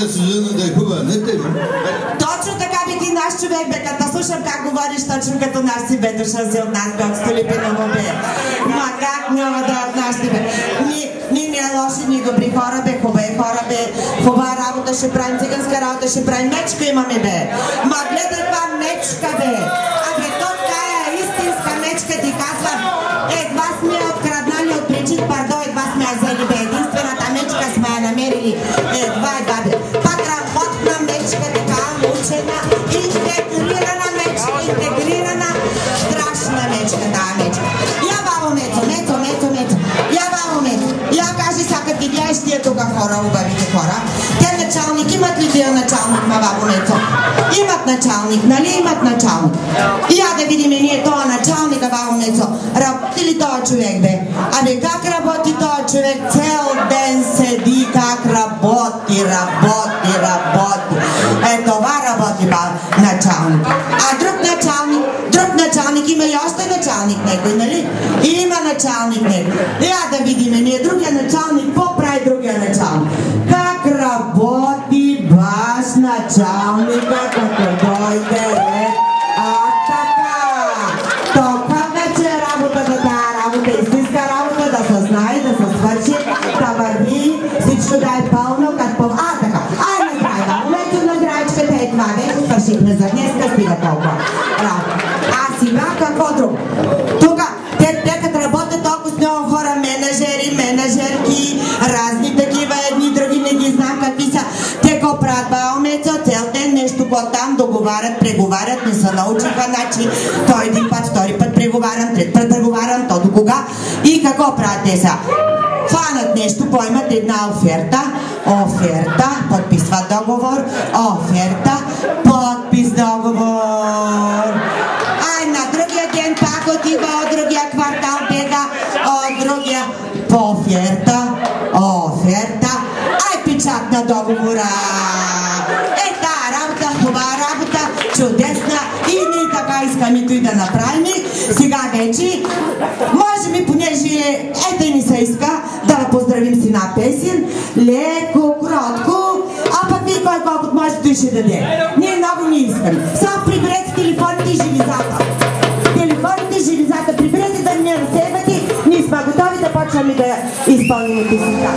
да се жена да е хубава, не те. Точно така би ти наш човек, бе, като слушам как говориш, точно като наш си бе, дошъл си от нас, бе, от Столипиново, бе. Ма как няма да от наш си, бе? Ние не лоши, ние добри хора, бе, хубави хора, бе. Хубава работа ще правим, циганска работа ще правим, мечка имаме, бе. Ма гледай това мечка, бе. Абе, то тая истинска мечка ти казва, едва сме откраднали от Бричит Бардо, едва сме я взели, бе. Единствената мечка сме я намерили, едва, бе. Патработна мечка, така учена, интегрирана мечка, интегрирана, страшна мечка, тая мечка. Я, бабо Мецо, я, бабо Мецо, я кажи сега, като видяеш тия тук хора, убавите хора, те началник, имат ли тия началник, ма, бабо Мецо? Имат началник, нали имат началник? И я да видим ние тоя началника, бабо Мецо, работи ли тоя човек, бе? Абе, как работи тоя човек? Цел ден седи, как работи. Е, това работи началник. А друг началник, има и още началник некой, нали? Има началник некой. Я да видим ние другия началник, какво прави другия началник? Как работи баш началника, като дойде ред? А така! Тока вече е работата, тая работа, истинска работа, да се знае, да се свърши, да върви, всичко да е пълно, като така. Ай, накрай, да, момето на граичката е това, вече свършихме за днеска, стига толкова. А сега какво друго? Тук, те като работят толкова с много хора, менеджери, менеджерки, разни такива, едни, други, не ги знам какви са. Те го правят, бао Мецо, цел ден нещо го там договарят, преговарят, не се научиха, значи той един път, втори път преговарям, трет път преговарям, то до кога? И какво правят те са? Фанат нещо, поемат една оферта, подписват договор, оферта, подпис договор. Ай, на другия ден пак отива от другия квартал, бега от другия по оферта, ай, печат на договора. Е, тая работа, хубава работа, чудесна и ние така искаме той да направим. Сега вече, може би, понеже ето ни се иска да поздравим си на песен, леко, кротко, а пък вие кой колкото може той ще даде. Ние много не искаме. Само приберете телефоните и железата. Приберете да не разсейвате, ние сме готови да почваме да изпълним песента.